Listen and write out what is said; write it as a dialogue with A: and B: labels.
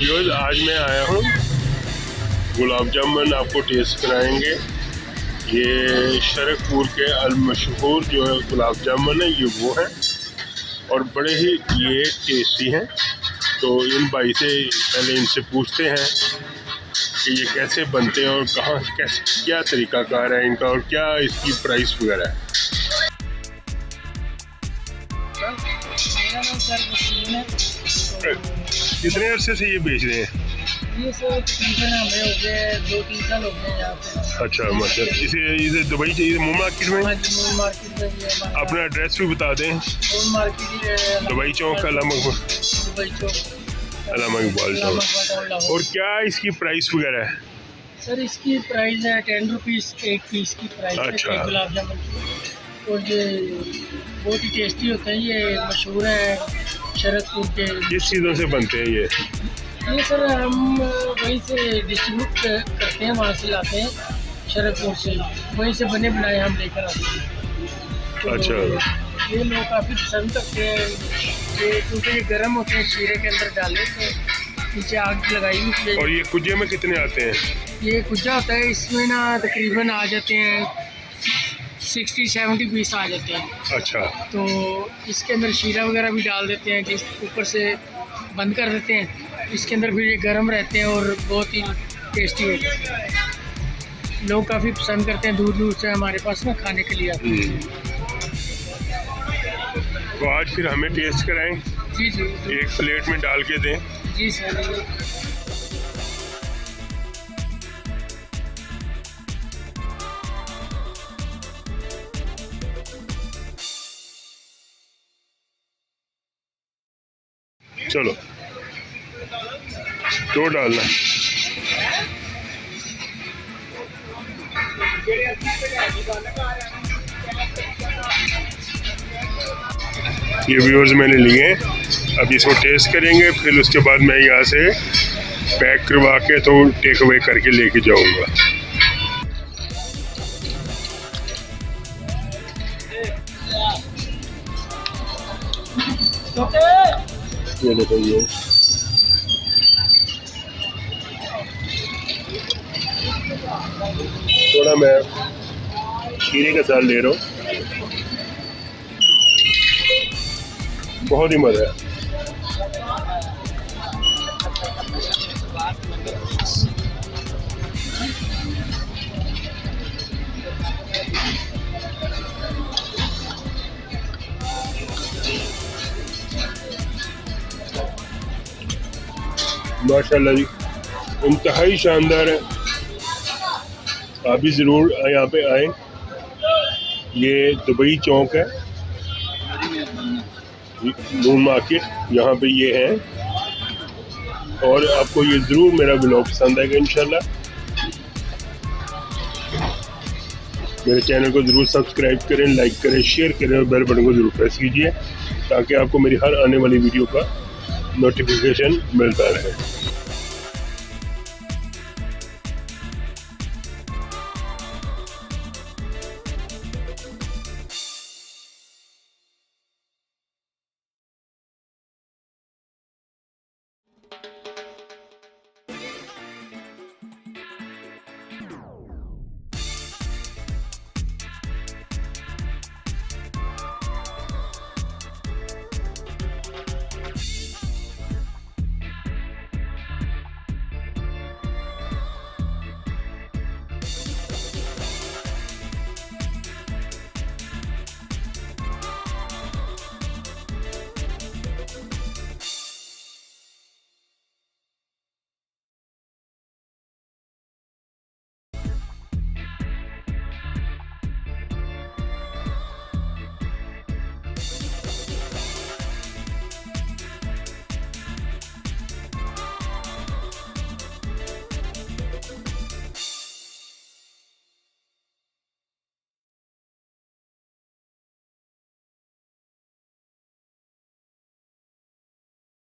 A: Viewers, आज मैं आया हूँ गुलाब जामुन आपको टेस्ट कराएंगे। ये शरकपुर के अलमशहूर जो है गुलाब जामुन है, ये वो है और बड़े ही ये टेस्टी हैं। तो इन भाई से पहले इनसे पूछते हैं कि ये कैसे बनते हैं और कहाँ कैसे क्या तरीक़ाकार है इनका और क्या इसकी प्राइस वगैरह है।
B: मेरा नाम सर वसीम है।
A: कितने अरसे से ये बेच रहे हैं?
B: ये सर तकरीबन हमें हो गए 2-3 साल हो गए यहाँ पे।
A: अच्छा माशाल्लाह। इसे दुबई चाहिए मून मार्केट में?
B: हाँ जी, मून मार्केट में ही है।
A: अपना एड्रेस भी बता दें।
B: मून मार्केट ही है,
A: दुबई चौक
B: दुबई चौक
A: और क्या इसकी प्राइस वगैरह है?
B: सर इसकी प्राइस है 10 रुपीज़ एक पीस की प्राइस
A: अच्छा।
B: है गुलाब जामुन की। और ये बहुत ही टेस्टी होते हैं, ये मशहूर है शरकपुर के।
A: किस चीज़ों से बनते हैं ये
B: सर हम वहीं से डिस्ट्रीब्यूट करते हैं, वहाँ से लाते हैं शरकपुर से, वहीं से बने बनाए हम लेकर आते हैं। तो
A: अच्छा।
B: ये लोग काफ़ी पसंद करते हैं ये, क्योंकि ये गर्म होते हैं, शीरे के अंदर डाले तो नीचे आग लगाई हुई।
A: और ये कुजे में कितने आते हैं?
B: ये कुजा होता है, इसमें ना तकरीबन आ जाते हैं 60-70 पीस आ जाते हैं। अच्छा। तो इसके अंदर शीरा वगैरह भी डाल देते हैं, जिस ऊपर से बंद कर देते हैं, इसके अंदर फिर ये गर्म रहते हैं और बहुत ही टेस्टी होते हैं। लोग काफ़ी पसंद करते हैं, दूर दूर से हमारे पास ना खाने के लिए आते हैं।
A: तो आज फिर हमें टेस्ट कराएं।
B: जी जी,
A: एक प्लेट में डाल के दें।
B: जी सर।
A: चलो तो डालना। ये व्यूअर्स मैंने लिए हैं, अब इसको टेस्ट करेंगे, फिर उसके बाद मैं यहाँ से पैक करवा के तो टेक अवे करके लेके जाऊंगा। ये देखो ये थोड़ा मैं खीरे के साथ ले रहा हूँ, बहुत ही मज़ा है। माशाल्लाह जी, इंतहाई शानदार है। आप भी ज़रूर यहाँ पे आएँ। ये दुबई चौक है, मून मार्केट, यहाँ पे ये है। और आपको ये ज़रूर मेरा ब्लॉग पसंद आएगा इंशाल्लाह। मेरे चैनल को ज़रूर सब्सक्राइब करें, लाइक करें, शेयर करें और बेल बटन को ज़रूर प्रेस कीजिए ताकि आपको मेरी हर आने वाली वीडियो का नोटिफिकेशन मिलता रहे।